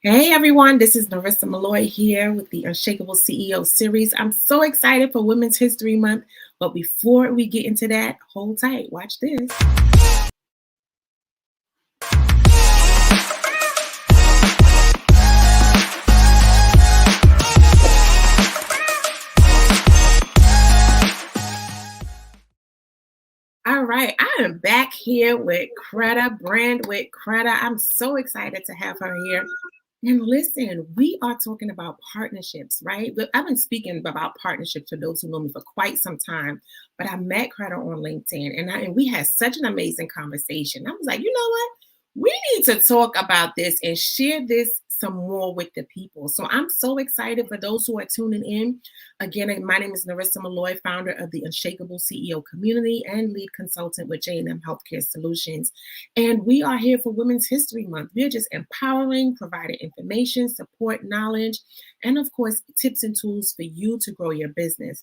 Hey everyone, this is Narissa Malloy here with the Unshakable CEO series. I'm so excited for Women's History Month, but before we get into that, hold tight, watch this. All right, I am back here with Kreda, Brand With Kreda. I'm so excited to have her here. And listen, we are talking about partnerships, right? But I've been speaking about partnerships for those who know me for quite some time. But I met Kreda on LinkedIn, and we had such an amazing conversation. I was like, you know what? We need to talk about this and share this some more with the people. So I'm so excited for those who are tuning in. Again, my name is Narissa Malloy, founder of the Unshakable CEO community and lead consultant with J&M Healthcare Solutions. And we are here for Women's History Month. We're just empowering, providing information, support, knowledge, and of course, tips and tools for you to grow your business.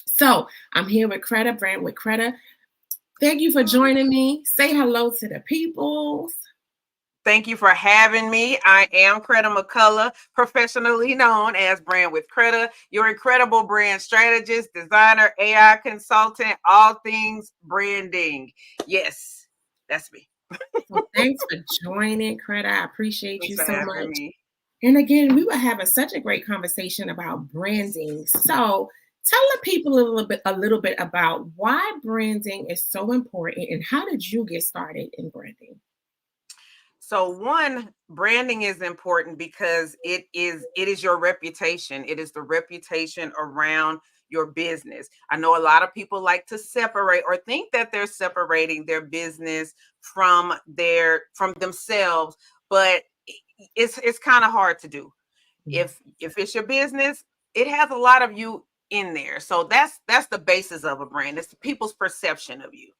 So I'm here with Kreda, Brand With Kreda. Thank you for joining me. Say hello to the people. Thank you for having me. I am Kreda McCullough, professionally known as Brand With Kreda, your incredible brand strategist, designer, AI consultant, all things branding. Yes, that's me. Well, thanks for joining, Kreda. I appreciate Thanks you for so having much. me. And again, we were having such a great conversation about branding. So tell the people a little bit about why branding is so important and how did you get started in branding? So one, branding is important because it is your reputation. It is the reputation around your business. I know a lot of people like to separate or think that they're separating their business from themselves, but it's kind of hard to do. If it's your business, it has a lot of you in there. So that's the basis of a brand. It's people's perception of you.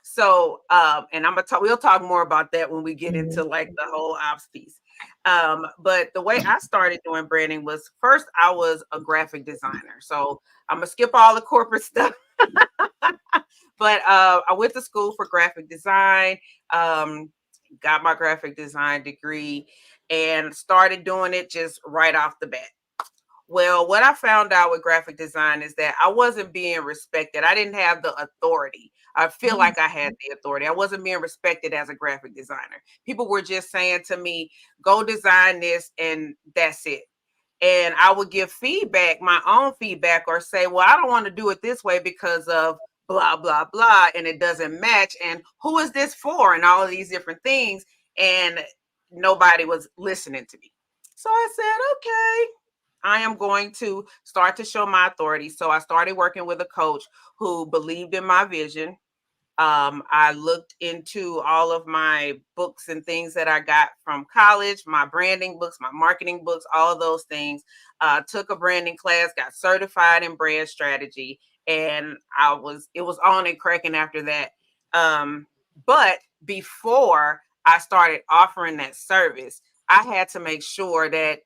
So, and we'll talk more about that when we get into like the whole ops piece. But the way I started doing branding was first I was a graphic designer. So I'm gonna skip all the corporate stuff. But I went to school for graphic design, got my graphic design degree, and started doing it just right off the bat. Well, what I found out with graphic design is that I wasn't being respected. I didn't have the authority. I feel like I had the authority. I wasn't being respected as a graphic designer. People were just saying to me, go design this, and that's it. And I would give feedback, my own feedback, or say, well, I don't want to do it this way because of blah, blah, blah, and it doesn't match. And who is this for? And all of these different things. And nobody was listening to me. So I said, okay, I am going to start to show my authority. So I started working with a coach who believed in my vision. I looked into all of my books and things that I got from college, my branding books, my marketing books, all of those things. Took a branding class, got certified in brand strategy, and it was on and cracking after that. But before I started offering that service, I had to make sure that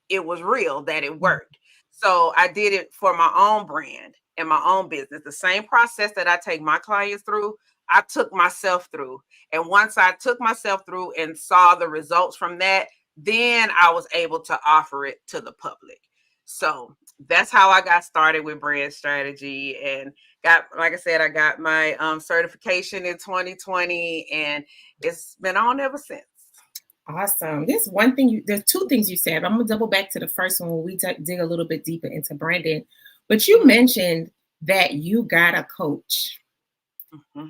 it was real, that it worked. So I did it for my own brand and my own business. The same process that I take my clients through, I took myself through. And once I took myself through and saw the results from that, then I was able to offer it to the public. So that's how I got started with brand strategy, and like I said, I got my certification in 2020, and it's been on ever since. Awesome. There's two things you said. I'm going to double back to the first one when we dig a little bit deeper into branding. But you mentioned that you got a coach.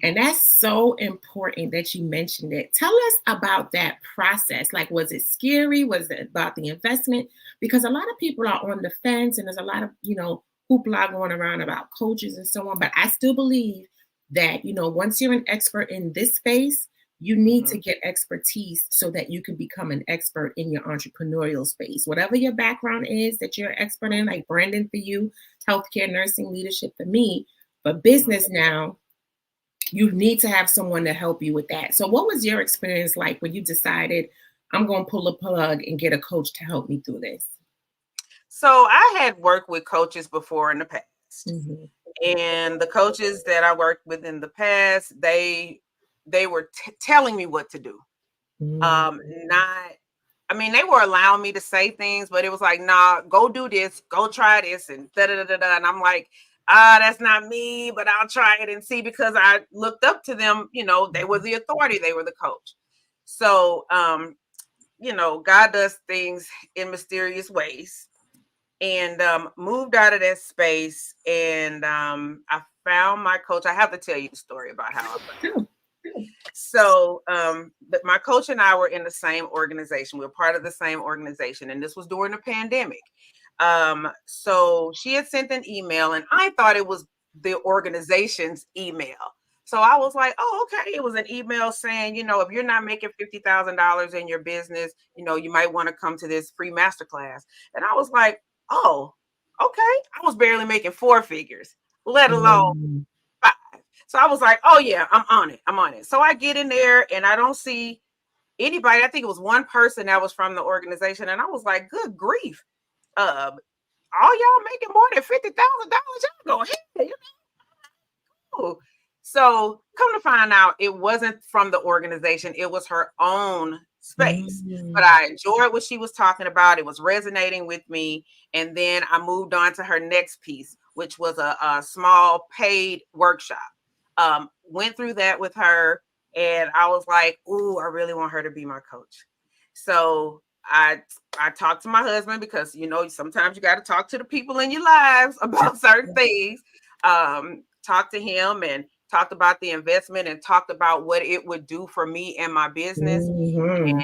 And that's so important that you mentioned it. Tell us about that process. Like, was it scary? Was it about the investment? Because a lot of people are on the fence and there's a lot of, hoopla going around about coaches and so on. But I still believe that, once you're an expert in this space, you need to get expertise so that you can become an expert in your entrepreneurial space. Whatever your background is that you're an expert in, like branding for you, healthcare, nursing, leadership for me, but business now, you need to have someone to help you with that. So what was your experience like when you decided, I'm going to pull a plug and get a coach to help me through this? So I had worked with coaches before in the past. And the coaches that I worked with in the past, they were telling me what to do. Not I mean, they were allowing me to say things, but it was like, nah, go do this, go try this, and da da da da. And I'm like, that's not me, but I'll try it and see, because I looked up to them. You know, they were the authority, they were the coach. So, you know, God does things in mysterious ways. And moved out of that space, and I found my coach. I have to tell you the story about how I found. So, but my coach and I were in the same organization. We were part of the same organization, and this was during the pandemic. So she had sent an email, and I thought it was the organization's email. So I was like, oh, okay. It was an email saying, you know, if you're not making $50,000 in your business, you know, you might want to come to this free masterclass. And I was like, oh, okay. I was barely making four figures, let alone Mm. five. So I was like, oh yeah, I'm on it. I'm on it. So I get in there and I don't see anybody. I think it was one person that was from the organization. And I was like, good grief. All y'all making more than $50,000. Y'all go ahead. You. So come to find out, it wasn't from the organization. It was her own space. But Mm. I enjoyed what she was talking about. It was resonating with me. And then I moved on to her next piece, which was a small paid workshop. Went through that with her, and I was like, ooh, I really want her to be my coach. So I talked to my husband, because you know sometimes you got to talk to the people in your lives about certain things. Talked to him and talked about the investment and talked about what it would do for me and my business. Mm-hmm.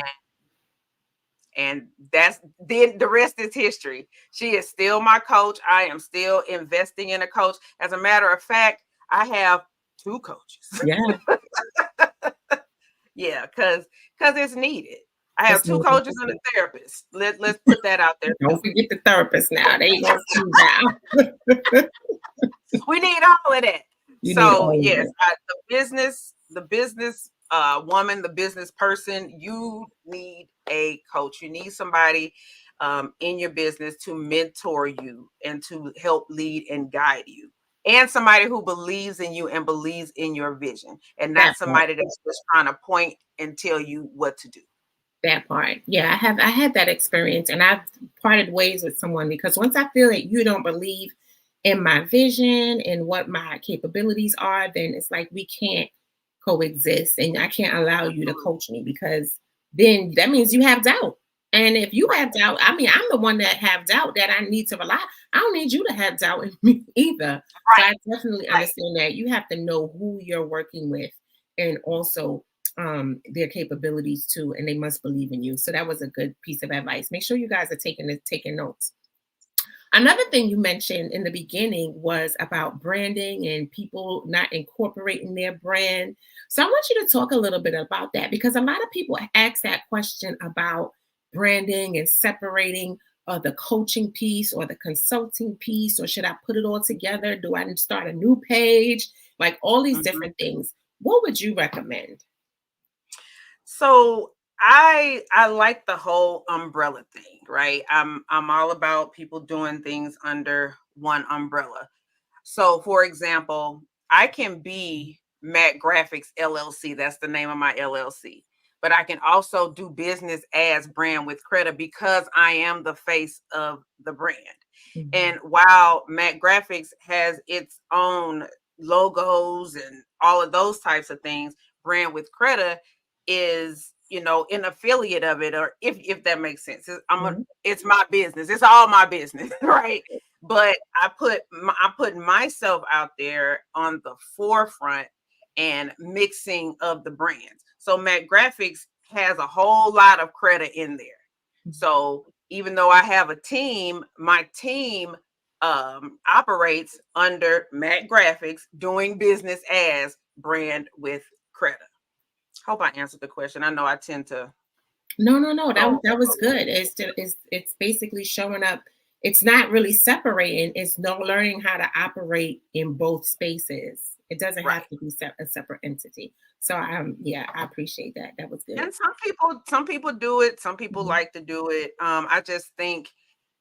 And that's then the rest is history. She is still my coach. I am still investing in a coach. As a matter of fact, I have two coaches. Yeah, Yeah, because it's needed. I have it's two needed. coaches and a therapist. Let's put that out there Don't too. forget the therapist now. They ain't gonna see now. We need all of that. You need So all of yes, it. the business woman, the business person, you need a coach. You need somebody in your business to mentor you and to help lead and guide you. And somebody who believes in you and believes in your vision, and not That part. somebody that's just trying to point and tell you what to do. That part. Yeah, I had that experience, and I've parted ways with someone because once I feel that you don't believe in my vision and what my capabilities are, then it's like we can't coexist, and I can't allow you to coach me because then that means you have doubt. And if you Right, have doubt, I mean, I'm the one that have doubt that I need to rely. I don't need you to have doubt in me either. So right, I definitely right. understand that you have to know who you're working with, and also their capabilities too, and they must believe in you. So that was a good piece of advice. Make sure you guys are taking notes. Another thing you mentioned in the beginning was about branding and people not incorporating their brand. So I want you to talk a little bit about that because a lot of people ask that question about branding and separating the coaching piece or the consulting piece, or should I put it all together? Do I start a new page? Like all these Mhm. different things. What would you recommend? So I like the whole umbrella thing, right? I'm all about people doing things under one umbrella. So for example, I can be Matt Graphics LLC. That's the name of my LLC. But I can also do business as Brand with Kreda because I am the face of the brand. Mhm. And while Matt Graphics has its own logos and all of those types of things, Brand with Kreda is, you know, an affiliate of it, or if that makes sense. Mhm. It's my business. It's all my business, right? But I'm putting myself out there on the forefront and mixing of the brands. So Matt Graphics has a whole lot of credit in there. So even though I have a team, my team operates under Matt Graphics, doing business as Brand with Kreda. Hope I answered the question. I know I tend to No, no, no. go. That was good. It's basically showing up. It's not really separating. It's no learning how to operate in both spaces. It doesn't have Right. to be a separate entity. So yeah, I appreciate that. That was good. And some people do it, some people Mhm. like to do it. I just think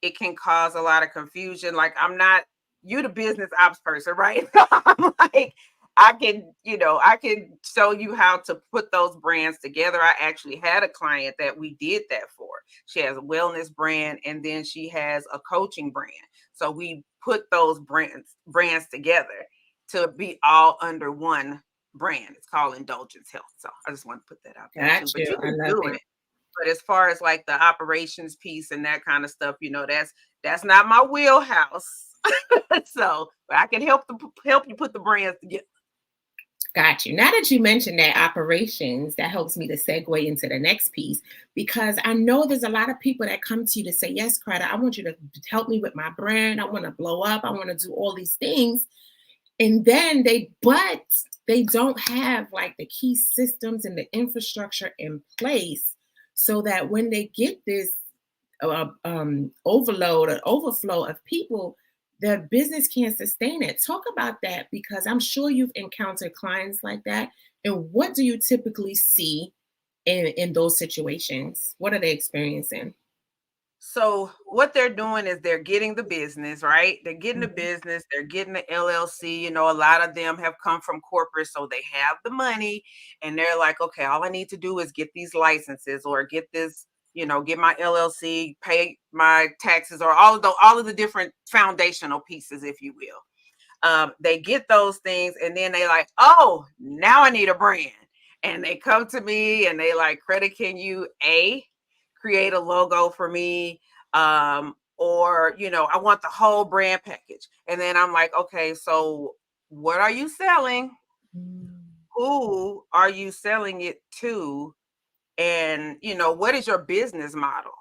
it can cause a lot of confusion. Like, I'm not you the business ops person, right? I'm like, I can show you how to put those brands together. I actually had a client that we did that for. She has a wellness brand, and then she has a coaching brand. So we put those brands together to be all under one brand. It's called Indulgence Health. So I just want to put that out there too. Got But you. you I can love do it. it. But as far as like the operations piece and that kind of stuff, that's not my wheelhouse. So, but I can help you put the brands together. Got you. Now that you mentioned that operations, that helps me to segue into the next piece because I know there's a lot of people that come to you to say, yes, Kreda, I want you to help me with my brand. I want to blow up. I want to do all these things. And then but they don't have like the key systems and the infrastructure in place so that when they get this overload or overflow of people, the business can't sustain it. Talk about that because I'm sure you've encountered clients like that. And what do you typically see in those situations? What are they experiencing? So what they're doing is they're getting the business, right? They're getting the Mhm. business, they're getting the LLC. A lot of them have come from corporate, so they have the money and they're like, okay, all I need to do is get these licenses or get this, get my LLC, pay my taxes or all of the different foundational pieces, if you will. They get those things and then they like, oh, now I need a brand. And they come to me and they like, Kreda, can you create a logo for me? Or, I want the whole brand package. And then I'm like, okay, so what are you selling? Mm. Who are you selling it to? And, what is your business model?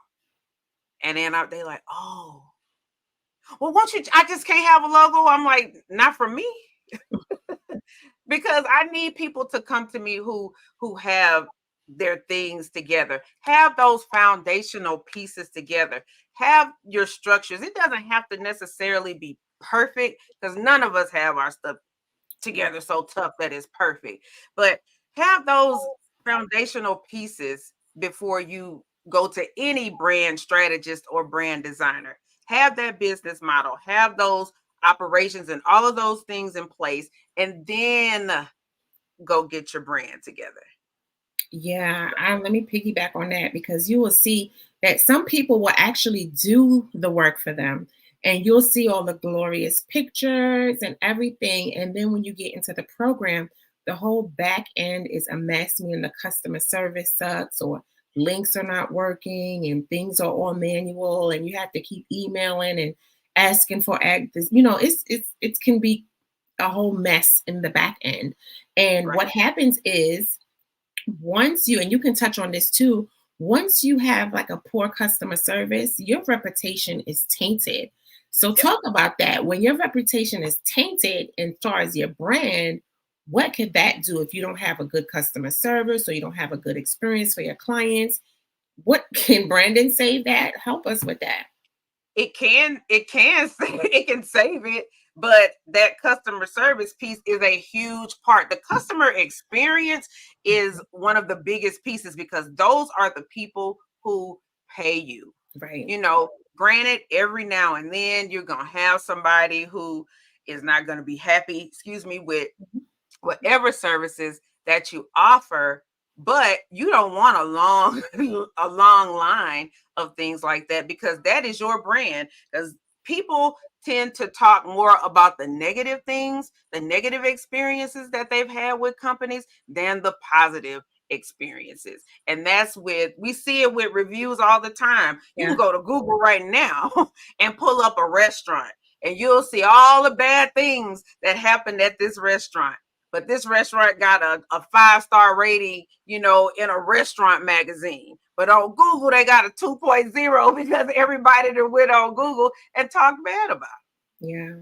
And then they like, oh, well, won't you? I just can't have a logo. I'm like, not for me. Because I need people to come to me who have their things together, have those foundational pieces together, have your structures. It doesn't have to necessarily be perfect because none of us have our stuff together so tough that it's perfect. But have those foundational pieces before you go to any brand strategist or brand designer. Have that business model, have those operations and all of those things in place, and then go get your brand together. Yeah, let me piggyback on that because you will see that some people will actually do the work for them and you'll see all the glorious pictures and everything. And then when you get into the program, the whole back end is a mess, meaning the customer service sucks or links are not working and things are all manual and you have to keep emailing and asking for this. It can be a whole mess in the back end. And Right. what happens is once you, and you can touch on this too, once you have like a poor customer service, your reputation is tainted. So Yep. talk about that. When your reputation is tainted as far as your brand, what could that do if you don't have a good customer service or you don't have a good experience for your clients? What can Brandon save that? Help us with that. It can it can save it, but that customer service piece is a huge part. The customer experience is one of the biggest pieces because those are the people who pay you. Right. Granted, every now and then you're going to have somebody who is not going to be happy, with whatever services that you offer, but you don't want a long a long line of things like that because that is your brand. Because people tend to talk more about the negative things, the negative experiences that they've had with companies than the positive experiences. And we see it with reviews all the time. You can Yeah. go to Google right now and pull up a restaurant and you'll see all the bad things that happened at this restaurant, but this restaurant got a 5-star rating, in a restaurant magazine. But on Google, they got a 2.0 because everybody that went on Google and talked bad about it. Yeah.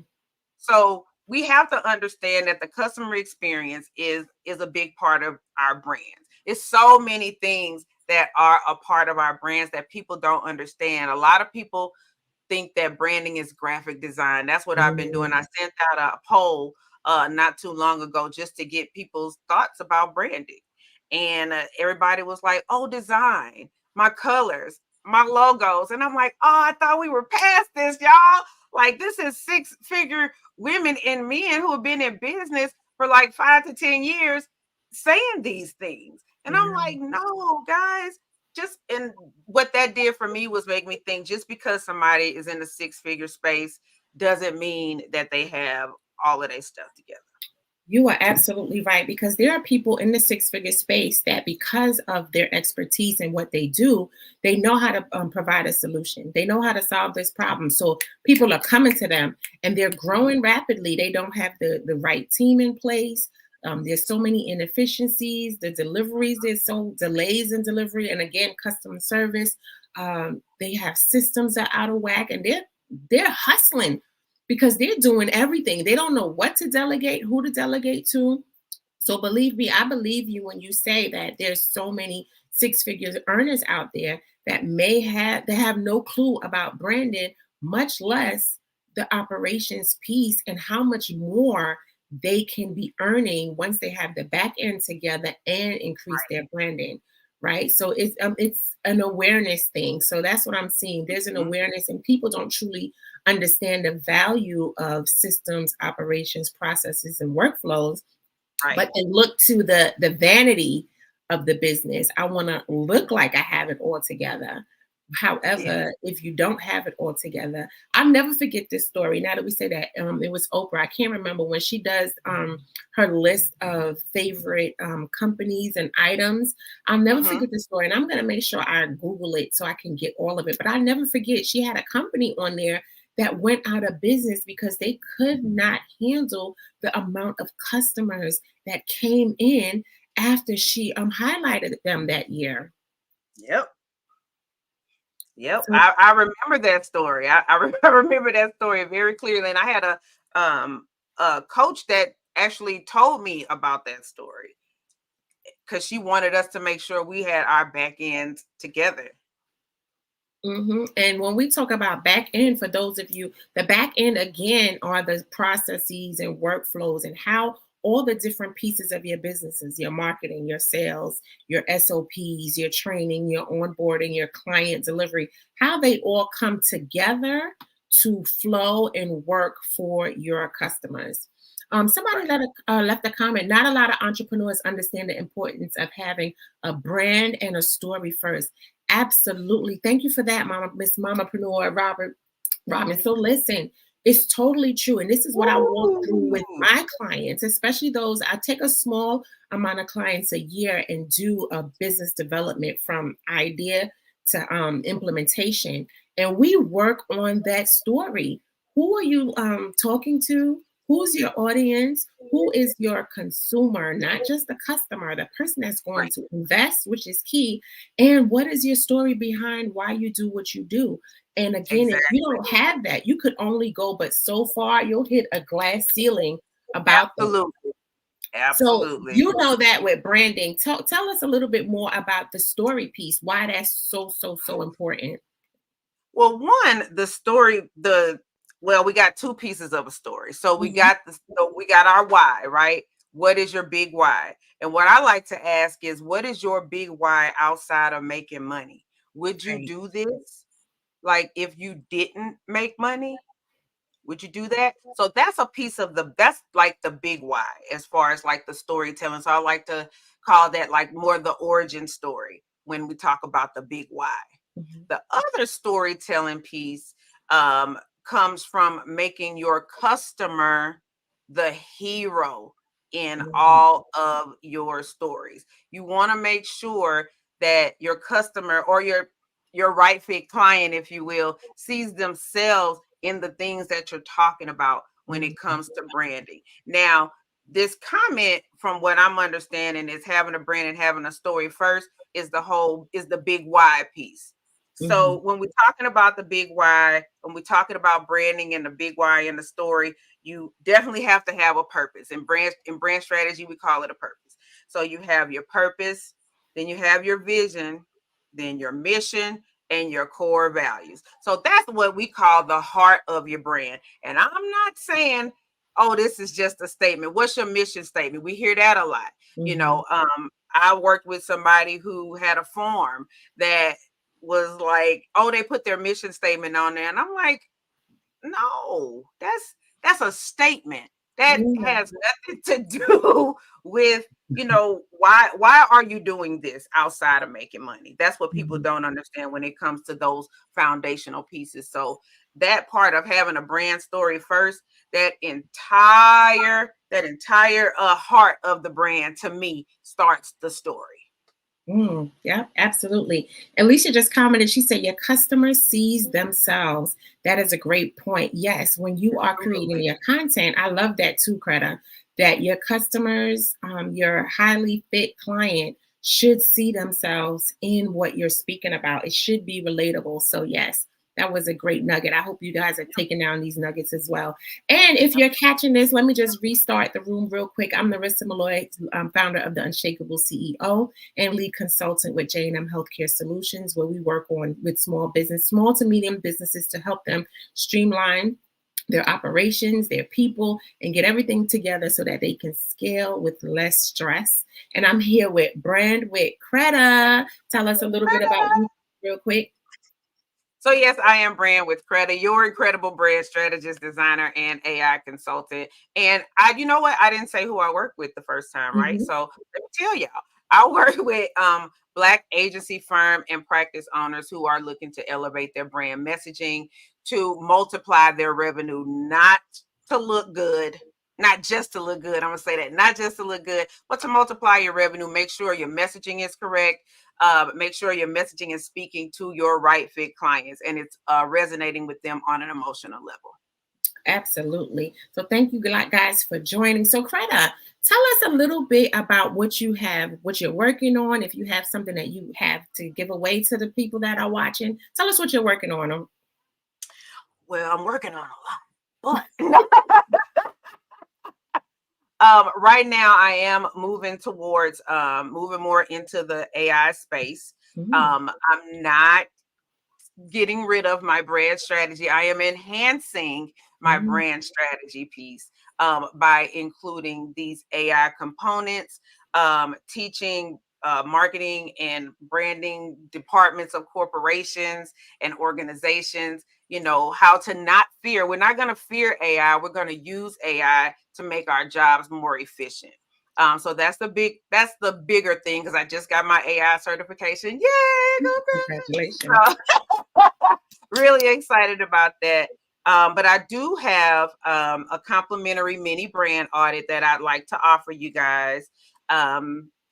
So we have to understand that the customer experience is a big part of our brands. It's so many things that are a part of our brands that people don't understand. A lot of people think that branding is graphic design. That's what I've been doing. Mm. I sent out a poll not too long ago just to get people's thoughts about branding. And everybody was like, oh, design, my colors, my logos. And I'm like, oh, I thought we were past this, y'all. Like, this is 6-figure women and men who have been in business for like 5 to 10 years saying these things. And I'm Yeah. like, no, guys, and what that did for me was make me think, just because somebody is in the six-figure space doesn't mean that they have all of their stuff together. You are absolutely right, because there are people in the six-figure space that, because of their expertise and what they do, they know how to provide a solution. They know how to solve this problem. So people are coming to them and they're growing rapidly. They don't have the right team in place. There's so many inefficiencies, the deliveries, there's so delays in delivery. And again, customer service, they have systems that are out of whack, and they're hustling because they're doing everything. They don't know what to delegate, who to delegate to. So believe me, I believe you when you say that there's so many six-figure earners out there that they have no clue about branding, much less the operations piece and how much more they can be earning once they have the back end together and increase their branding. Right. So it's an awareness thing. So that's what I'm seeing. There's an awareness, and people don't truly understand the value of systems, operations, processes, and workflows, but they look to the vanity of the business. I want to look like I have it all together. However, if you don't have it all together, I'll never forget this story. Now that we say that, it was Oprah. I can't remember when she does her list of favorite companies and items. I'll never forget the story, and I'm going to make sure I Google it so I can get all of it. But I'll never forget, she had a company on there that went out of business because they could not handle the amount of customers that came in after she highlighted them that year. Yep. So, I remember that story. I remember that story very clearly. And I had a coach that actually told me about that story because she wanted us to make sure we had our back end together. And when we talk about back end, for those of you, the back end again are the processes and workflows and how all the different pieces of your businesses, your marketing, your sales, your SOPs, your training, your onboarding, your client delivery, how they all come together to flow and work for your customers. Somebody left a comment. Not a lot of entrepreneurs understand the importance of having a brand and a story first. Absolutely. Thank you for that, Miss Mamapreneur Robin. So listen, it's totally true. And this is what I walk through with my clients, especially those. I take a small amount of clients a year and do a business development from idea to implementation. And we work on that story. Who are you talking to? Who's your audience? Who is your consumer? Not just the customer, the person that's going to invest, which is key. And what is your story behind why you do what you do? And again, if you don't have that, you could only go but so far. You'll hit a glass ceiling about Absolutely. So you know that with branding. Tell us a little bit more about the story piece, why that's so important. Well, one, the story, we got two pieces of a story. So we got our why, right? What is your big why? And what I like to ask is, what is your big why outside of making money? Would you do this? Like, if you didn't make money, would you do that? So that's a piece of that's like the big why as far as like the storytelling. So I like to call that like more the origin story when we talk about the big why. The other storytelling piece comes from making your customer the hero in all of your stories. You want to make sure that your customer or your right fit client, if you will, sees themselves in the things that you're talking about when it comes to branding. Now, this comment, from what I'm understanding, is having a brand and having a story first is the big why piece. So when we're talking about the big why, when we're talking about branding and the big why and the story, you definitely have to have a purpose. In brand strategy, we call it a purpose. So you have your purpose, then you have your vision, then your mission, and your core values. So that's what we call the heart of your brand. And I'm not saying, oh, this is just a statement. What's your mission statement? We hear that a lot. You know, I worked with somebody who had a farm that was like, oh, they put their mission statement on there. And I'm like, no, that's a statement. That has nothing to do with, why are you doing this outside of making money? That's what people don't understand when it comes to those foundational pieces. So that part of having a brand story first, that entire heart of the brand, to me, starts the story. Yeah, absolutely. Alicia just commented, she said, your customer sees themselves. That is a great point. Yes, when you are creating your content, I love that too, Kreda, that your customers, your highly fit client should see themselves in what you're speaking about. It should be relatable. So yes, that was a great nugget. I hope you guys are taking down these nuggets as well. And if you're catching this, let me just restart the room real quick. I'm Narissa Malloy, founder of the Unshakable CEO and lead consultant with J&M Healthcare Solutions, where we work with small to medium businesses to help them streamline their operations, their people, and get everything together so that they can scale with less stress. And I'm here with Brand With Kreda. Tell us a little bit about you real quick. So yes, I am Brand With Kreda, your incredible brand strategist, designer, and AI consultant. And you know what? I didn't say who I work with the first time, right? So let me tell y'all, I work with Black agency firm and practice owners who are looking to elevate their brand messaging, to multiply their revenue, not to look good, not just to look good. I'm gonna say that, not just to look good, but to multiply your revenue. Make sure your messaging is correct. Make sure your messaging is speaking to your right fit clients and it's resonating with them on an emotional level. Absolutely. So thank you guys for joining. So Kreda, tell us a little bit about what you have, what you're working on. If you have something that you have to give away to the people that are watching, tell us what you're working on. Well, I'm working on a lot, but right now I am moving towards moving more into the AI space. I'm not getting rid of my brand strategy. I am enhancing my brand strategy piece by including these AI components, teaching marketing and branding departments of corporations and organizations, how to not fear. We're not going to fear AI. We're going to use AI to make our jobs more efficient. So that's the bigger thing, because I just got my AI certification. Yay! Congratulations. Really excited about that. But I do have a complimentary mini brand audit that I'd like to offer you guys.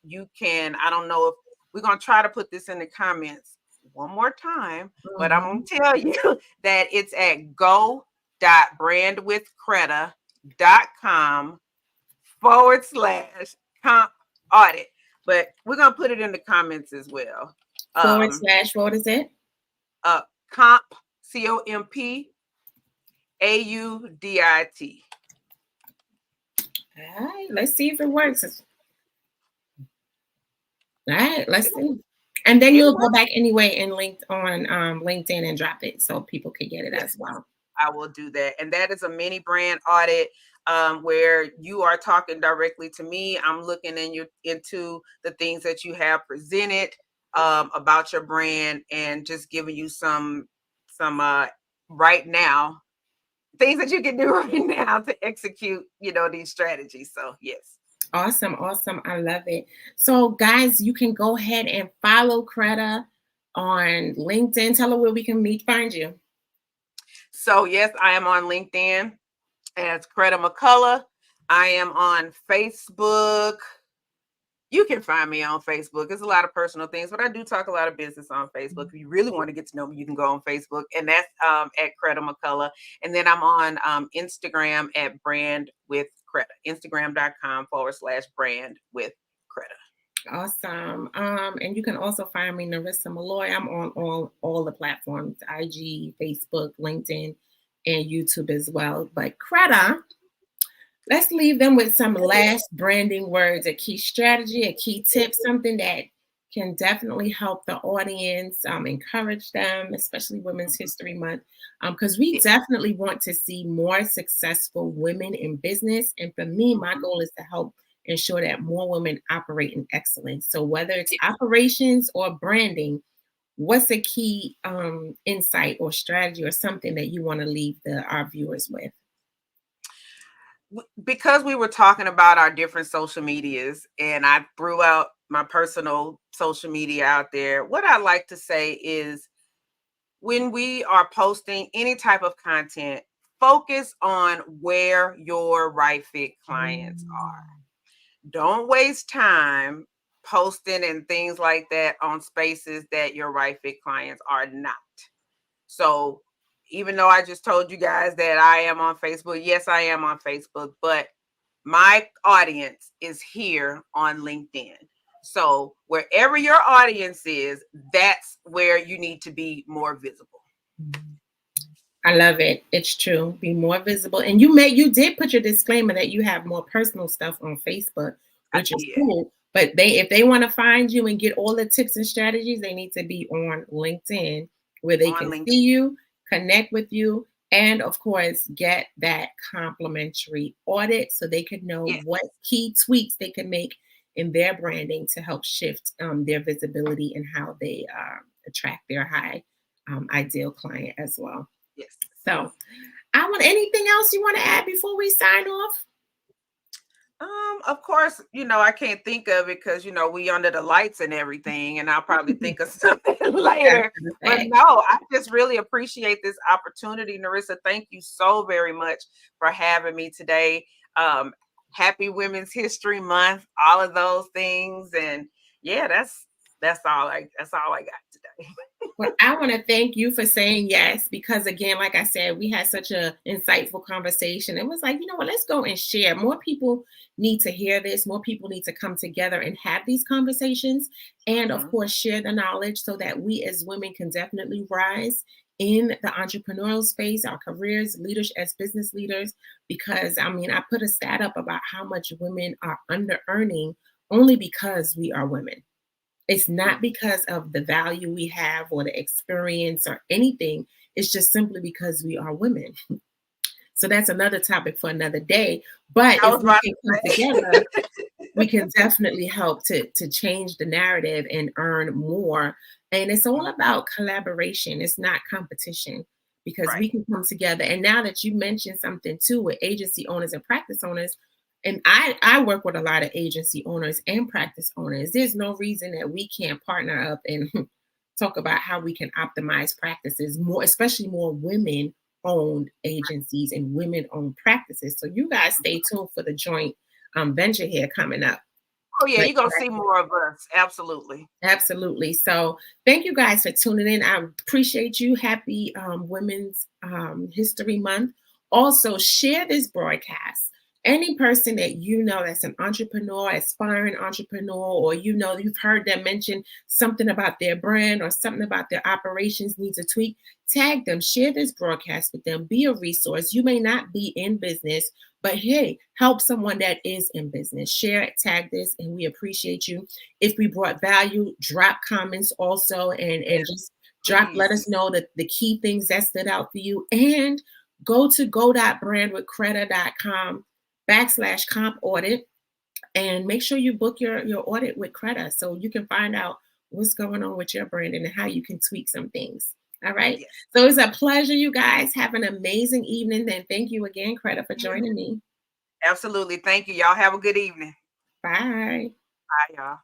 You can, I don't know if we're going to try to put this in the comments one more time, but I'm going to tell you that it's at go.brandwithkreda.com/comp audit. But we're going to put it in the comments as well. / what is it? Comp, COMP AUDIT. All right, let's see if it works. All right, let's see. And then you'll go back anyway and link on LinkedIn and drop it so people can get it as well. I will do that. And that is a mini brand audit where you are talking directly to me. I'm looking into the things that you have presented about your brand and just giving you some right now things that you can do right now to execute, these strategies. So yes. Awesome. I love it. So guys, you can go ahead and follow Kreda on LinkedIn. Tell her where we can find you. So yes, I am on LinkedIn as Kreda McCullough. I am on Facebook. You can find me on Facebook. It's a lot of personal things, but I do talk a lot of business on Facebook. If you really want to get to know me, you can go on Facebook, and that's at Kreda McCullough. And then I'm on Instagram at Brand With Kreda. Instagram.com/Brand With Kreda. Awesome. And you can also find me, Narissa Malloy. I'm on all the platforms, IG, Facebook, LinkedIn, and YouTube as well. But Kreda, let's leave them with some last branding words, a key strategy, a key tip, something that can definitely help the audience, encourage them, especially Women's History Month, because we definitely want to see more successful women in business. And for me, my goal is to help ensure that more women operate in excellence. So whether it's operations or branding, what's a key insight or strategy or something that you want to leave our viewers with? because we were talking about our different social medias and I threw out my personal social media out there, what I like to say is when we are posting any type of content, focus on where your right fit clients are. Don't waste time posting and things like that on spaces that your right fit clients are not. So even though I just told you guys that I am on Facebook, yes, I am on Facebook, but my audience is here on LinkedIn. So wherever your audience is, that's where you need to be more visible. I love it. It's true. Be more visible. And you did put your disclaimer that you have more personal stuff on Facebook, which is cool. But if they want to find you and get all the tips and strategies, they need to be on LinkedIn where they can see you, connect with you, and of course get that complimentary audit so they can know what key tweaks they can make in their branding to help shift their visibility and how they attract their high ideal client as well. Yes. So anything else you want to add before we sign off? Of course, I can't think of it because, we under the lights and everything, and I'll probably think of something later. But no, I just really appreciate this opportunity. Narissa, thank you so very much for having me today. Happy Women's History Month, all of those things. And yeah, that's all I got today. Well, I want to thank you for saying yes, because again, like I said, we had such an insightful conversation. It was like, let's go and share. More people need to hear this. More people need to come together and have these conversations. And of course, share the knowledge so that we as women can definitely rise in the entrepreneurial space, our careers, leaders as business leaders. Because I put a stat up about how much women are under earning only because we are women. It's not because of the value we have or the experience or anything. It's just simply because we are women. So that's another topic for another day. But if we can come together, we can definitely help to change the narrative and earn more. And it's all about collaboration. It's not competition, because we can come together. And now that you mentioned something too with agency owners and practice owners, and I work with a lot of agency owners and practice owners. There's no reason that we can't partner up and talk about how we can optimize practices more, especially more women-owned agencies and women-owned practices. So you guys stay tuned for the joint venture here coming up. Oh yeah, you're gonna see more of us. Absolutely. Absolutely. So thank you guys for tuning in. I appreciate you. Happy Women's History Month. Also, share this broadcast. Any person that you know that's an entrepreneur, aspiring entrepreneur, or you've heard them mention something about their brand or something about their operations needs a tweak, tag them, share this broadcast with them, be a resource. You may not be in business, but hey, help someone that is in business. Share it, tag this, and we appreciate you. If we brought value, drop comments also, and just let us know that the key things that stood out for you. And go to go.brandwithkreda.com/comp audit and make sure you book your audit with Kreda so you can find out what's going on with your branding and how you can tweak some things. All right. Yes. So it's a pleasure, you guys. Have an amazing evening. And thank you again, Kreda, for joining me. Absolutely. Thank you. Y'all have a good evening. Bye. Bye, y'all.